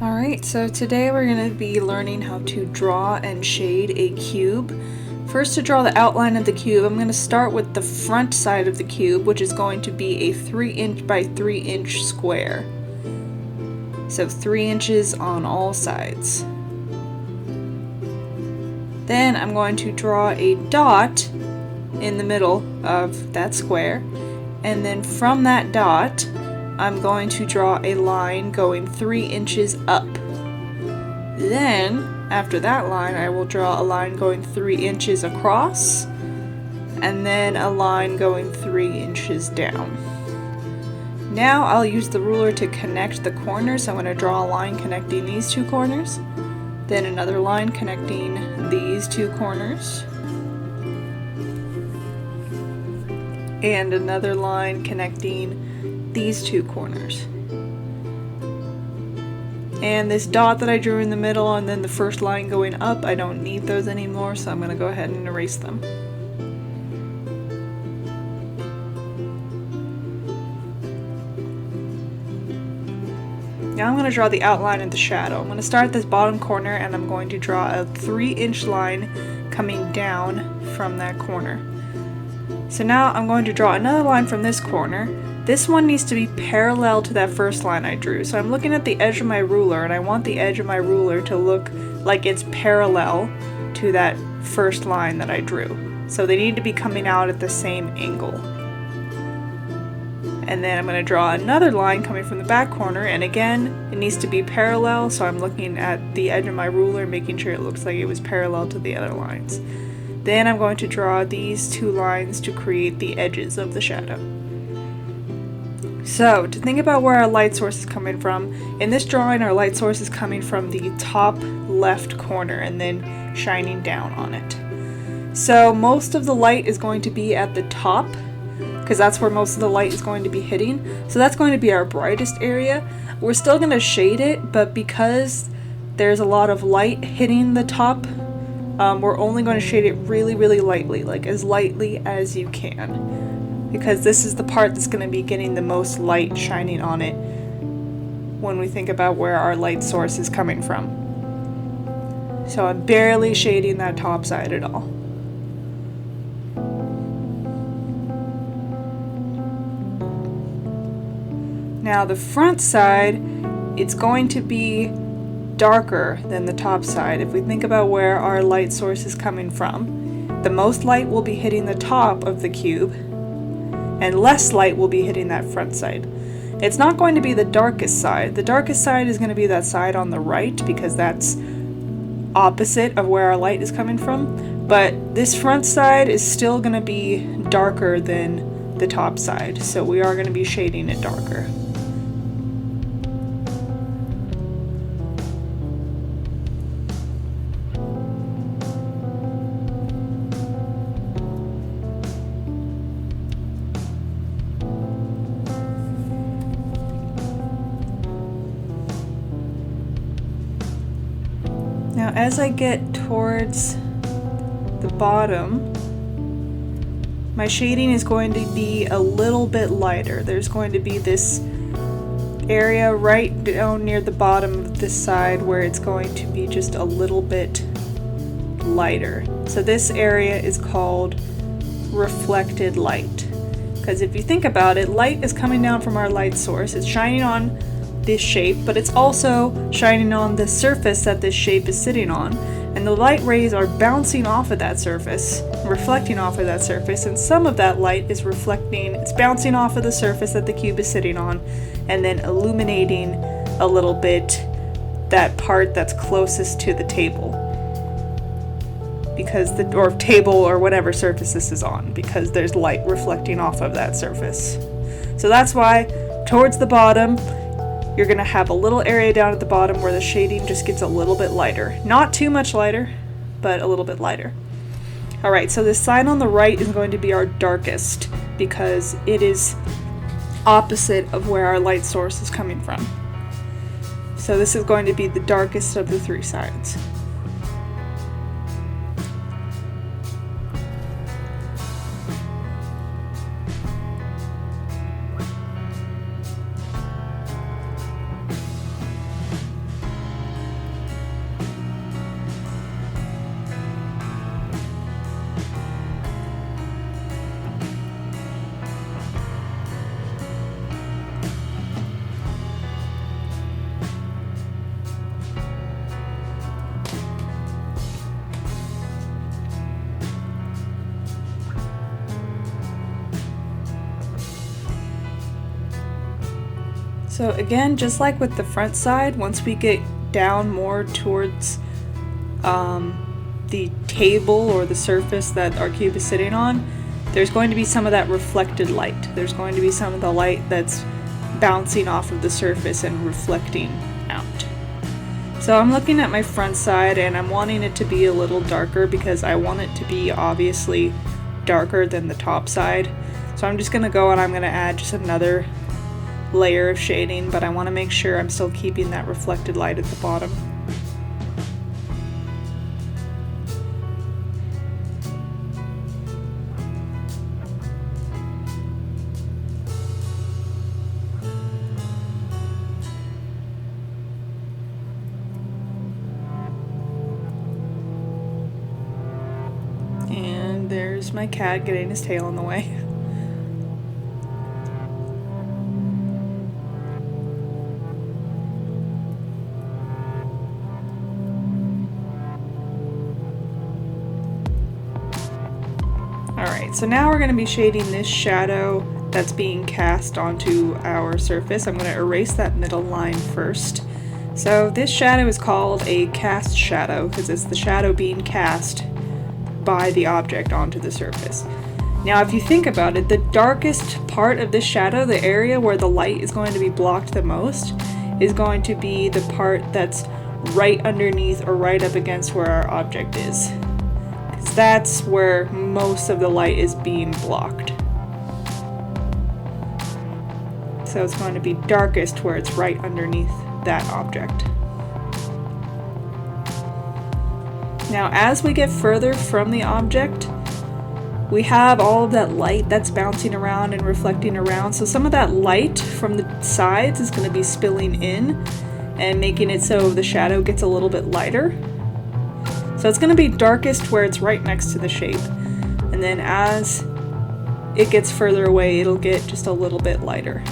Alright, so today we're going to be learning how to draw and shade a cube. First, to draw the outline of the cube, I'm going to start with the front side of the cube, which is going to be a 3" by 3" square. So 3 inches on all sides. Then I'm going to draw a dot in the middle of that square, and then from that dot I'm going to draw a line going 3 inches up. Then, after that line, I will draw a line going 3 inches across, and then a line going 3 inches down. Now I'll use the ruler to connect the corners. So I'm going to draw a line connecting these two corners, then another line connecting these two corners, and another line connecting these two corners. And this dot that I drew in the middle and then the first line going up, I don't need those anymore, so I'm going to go ahead and erase them. Now I'm going to draw the outline of the shadow. I'm going to start at this bottom corner and I'm going to draw a 3-inch line coming down from that corner. So now I'm going to draw another line from this corner. This one needs to be parallel to that first line I drew. So I'm looking at the edge of my ruler and I want the edge of my ruler to look like it's parallel to that first line that I drew. So they need to be coming out at the same angle. And then I'm going to draw another line coming from the back corner, and again it needs to be parallel, so I'm looking at the edge of my ruler making sure it looks like it was parallel to the other lines. Then I'm going to draw these two lines to create the edges of the shadow. So, to think about where our light source is coming from, in this drawing our light source is coming from the top left corner and then shining down on it. So most of the light is going to be at the top, because that's where most of the light is going to be hitting. So that's going to be our brightest area. We're still going to shade it, but because there's a lot of light hitting the top, we're only going to shade it really, really lightly, like as lightly as you can. Because this is the part that's going to be getting the most light shining on it when we think about where our light source is coming from. So I'm barely shading that top side at all. Now the front side, it's going to be darker than the top side. If we think about where our light source is coming from, the most light will be hitting the top of the cube, and less light will be hitting that front side. It's not going to be the darkest side. The darkest side is going to be that side on the right, because that's opposite of where our light is coming from. But this front side is still going to be darker than the top side, so we are going to be shading it darker. Now as I get towards the bottom, my shading is going to be a little bit lighter. There's going to be this area right down near the bottom of this side where it's going to be just a little bit lighter. So this area is called reflected light. Because if you think about it, light is coming down from our light source. It's shining on this shape, but it's also shining on the surface that this shape is sitting on, and the light rays are bouncing off of that surface, reflecting off of that surface, and some of that light is it's bouncing off of the surface that the cube is sitting on, and then illuminating a little bit that part that's closest to the table, or table or whatever surface this is on, because there's light reflecting off of that surface. So that's why towards the bottom you're going to have a little area down at the bottom where the shading just gets a little bit lighter. Not too much lighter, but a little bit lighter. Alright, so this side on the right is going to be our darkest because it is opposite of where our light source is coming from. So this is going to be the darkest of the three sides. So again, just like with the front side, once we get down more towards the table or the surface that our cube is sitting on, there's going to be some of that reflected light. There's going to be some of the light that's bouncing off of the surface and reflecting out. So I'm looking at my front side and I'm wanting it to be a little darker because I want it to be obviously darker than the top side. So I'm just going to go and I'm going to add just another layer of shading, but I want to make sure I'm still keeping that reflected light at the bottom. And there's my cat getting his tail in the way. Alright, so now we're going to be shading this shadow that's being cast onto our surface. I'm going to erase that middle line first. So this shadow is called a cast shadow because it's the shadow being cast by the object onto the surface. Now if you think about it, the darkest part of this shadow, the area where the light is going to be blocked the most, is going to be the part that's right underneath or right up against where our object is. Because that's where most of the light is being blocked. So it's going to be darkest where it's right underneath that object. Now as we get further from the object, we have all of that light that's bouncing around and reflecting around. So some of that light from the sides is going to be spilling in and making it so the shadow gets a little bit lighter. So it's going to be darkest where it's right next to the shape. And then as it gets further away, it'll get just a little bit lighter.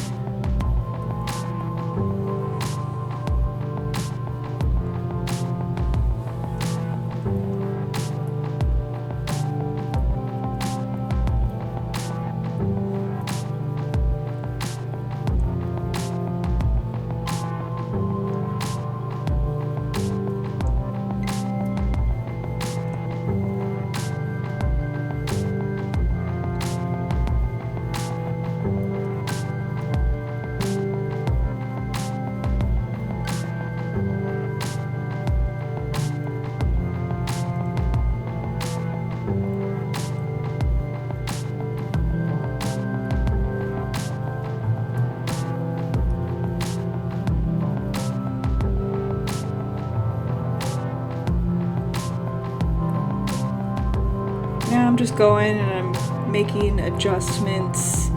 Now I'm just going and I'm making adjustments.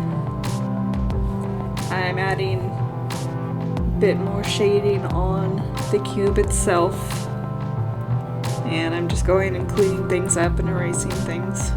I'm adding a bit more shading on the cube itself. And I'm just going and cleaning things up and erasing things.